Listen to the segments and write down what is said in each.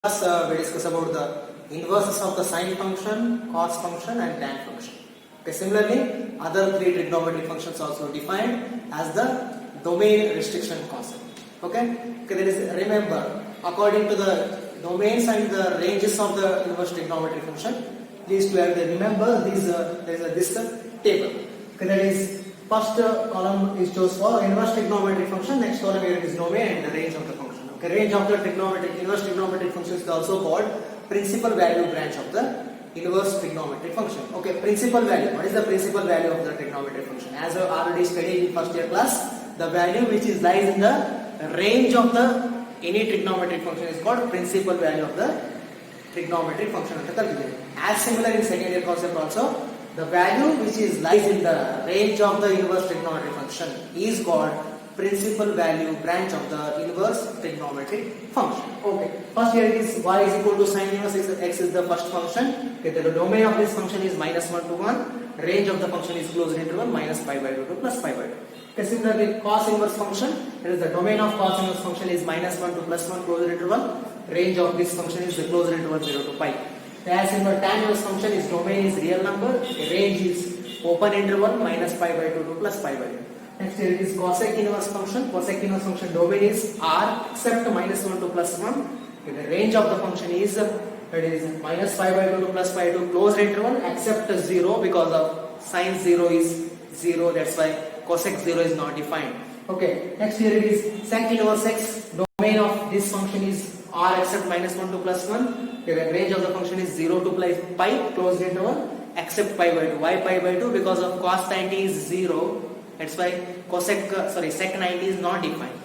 Class we discuss about the inverses of the sine function, cos function and tan function. Okay, similarly, other three trigonometric functions also defined as the domain restriction concept. Okay, there is, remember, according to the domains and the ranges of the inverse trigonometric function, please to have the remember these there is this table. Okay, that is first column is chosen for inverse trigonometric function, next column here is domain and the range of the function. Okay, range of the inverse trigonometric function is also called principal value branch of the inverse trigonometric function. Okay, principal value. What is the principal value of the trigonometric function? As I already studied in first year class, the value which is lies in the range of the any trigonometric function is called principal value of the trigonometric function. As similar in second year concept also, the value which is lies in the range of the inverse trigonometric function is called principal value branch of the inverse trigonometric function. Okay, first here it is y is equal to sine inverse x is the first function. Okay, the domain of this function is -1 to 1. Range of the function is closed interval -π/2 to +π/2. Okay, similarly cos inverse function, that is the domain of cos inverse function is -1 to +1 closed interval. Range of this function is the closed interval 0 to π. As in the tan inverse function, its domain is real number, range is open interval -π/2 to +π/2. Next here it is cosec inverse function. Cosec inverse function domain is R except -1 to +1. Okay, the range of the function is that is -π/2 to +π/2 closed interval except 0 because of sin 0 is 0. That's why cosec 0 is not defined. Okay, next here it is sec inverse x. Domain of this function is R except -1 to +1. Okay, the range of the function is 0 to π closed interval except π/2. Why π/2? Because of cos 90 is 0. That's why sec 90 is not defined.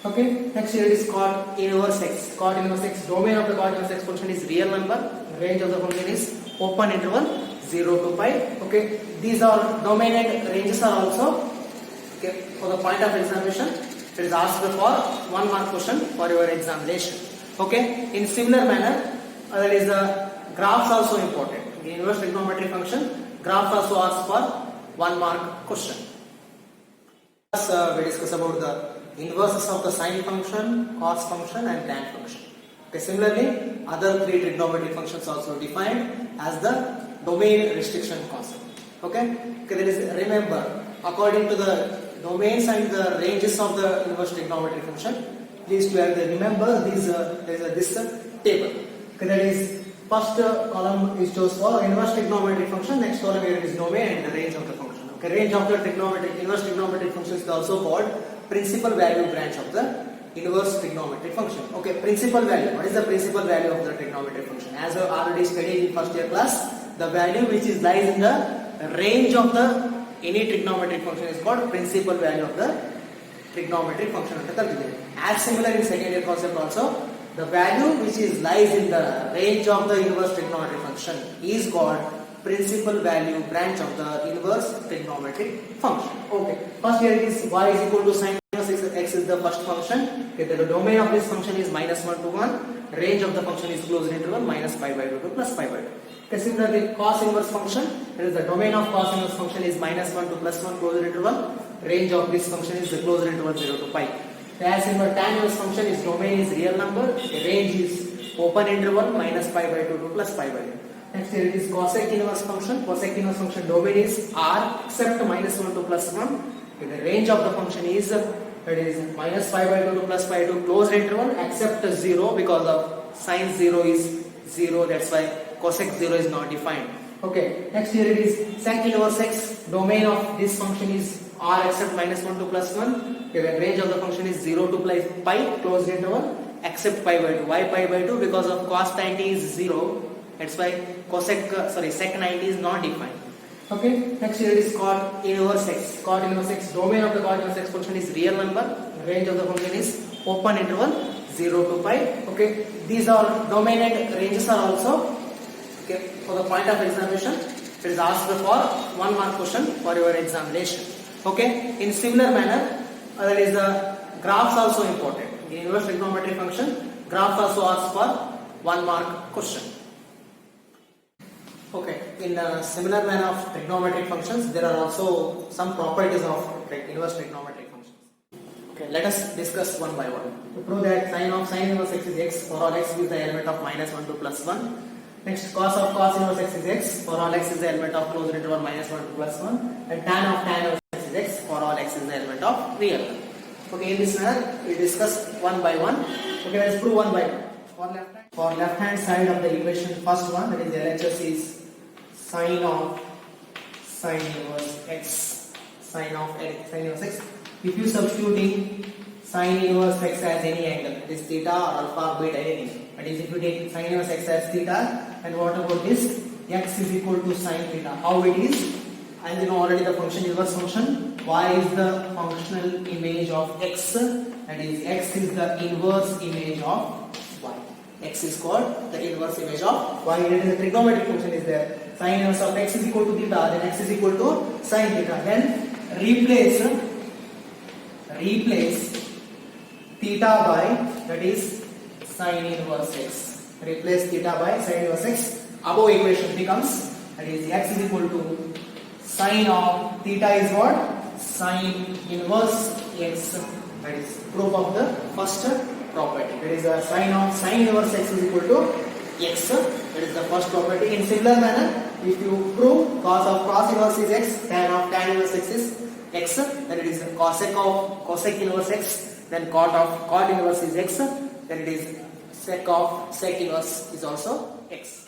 Okay, next here it is cot inverse x. Cot inverse x, domain of the cot inverse x function is real number. Range of the function is open interval 0 to π. Okay, these are domain and ranges are also okay for the point of examination. It is asked for 1 mark question for your examination. Okay, in similar manner, there is the graphs also important. In inverse trigonometric function, graphs also asked for 1 mark question. We discuss about the inverses of the sine function, cos function and tan function. Okay, similarly, other three trigonometric functions also defined as the domain restriction concept. Okay, there is, remember, according to the domains and the ranges of the inverse trigonometric function, please to have the remember these there is this table. Okay, that is first column is chosen for inverse trigonometric function, next column here is domain and the range of the function. Okay, range of the inverse trigonometric function is also called principal value branch of the inverse trigonometric function. Okay, principal value. What is the principal value of the trigonometric function? As I already studied in first year class, the value which is lies in the range of the any trigonometric function is called principal value of the trigonometric function. As similar in second year concept also, the value which is lies in the range of the inverse trigonometric function is called principal value branch of the inverse trigonometric function. Okay, first here it is y is equal to sine inverse x is the first function. Okay, the domain of this function is -1 to 1. Range of the function is closed interval -π/2 to +π/2. Okay, similarly cos inverse function, that is the domain of cos inverse function is -1 to +1 closed interval. Range of this function is the closed interval 0 to π. As in the tan inverse function, its domain is real number, range is open interval -π/2 to +π/2. Next here it is cosec inverse function. Cosec inverse function domain is R except -1 to +1. Okay, the range of the function is that is -π/2 to +π/2 closed interval except 0 because of sin 0 is 0. That's why cosec 0 is not defined. Okay, next here it is sec inverse x. Domain of this function is R except -1 to +1. Okay, the range of the function is 0 to π closed interval except π/2. Why π/2? Because of cos 90 is 0. That's why sec 90 is not defined. Okay, next here it is cot inverse x. Cot inverse x, domain of the cot inverse x function is real number. Range of the function is open interval 0 to π. Okay, these are domain and ranges are also okay for the point of examination. It is asked for 1 mark question for your examination. Okay, in similar manner, there is the graphs also important. In inverse trigonometric function, graphs also asked for 1 mark question. Okay, in a similar manner of trigonometric functions, there are also some properties of inverse trigonometric functions. Okay, let us discuss one by one. To prove that sin inverse x is x for all x is the element of -1 to +1. Next, cos inverse x is x for all x is the element of closed interval -1 to +1. And tan inverse x is x for all x is the element of real. Okay, in this manner we discuss one by one. Okay, let's prove one by one. For left hand side of the equation, first one, that is the LHS is sin inverse x. Sin inverse x. If you substituting sin inverse x as any angle, that is theta or alpha, beta, anything. That is, if you take sin inverse x as theta, and what about this? X is equal to sin theta. How it is? As you know already, the function inverse function. Y is the functional image of x. That is, x is the inverse image of y. X is called the inverse image of y. It is a trigonometric function is there. Sin inverse of x is equal to theta, then x is equal to sin theta. Then replace theta by, that is, sin inverse x. Replace theta by sin inverse x. Above equation becomes, that is, x is equal to sin of theta is what? Sin inverse x. That is proof of the first property. That is, sin inverse x is equal to x. That is the first property. In similar manner, if you prove cos inverse is x, tan inverse x is x, then it is the cosec inverse x. Then cot inverse is x. Then it is sec inverse is also x.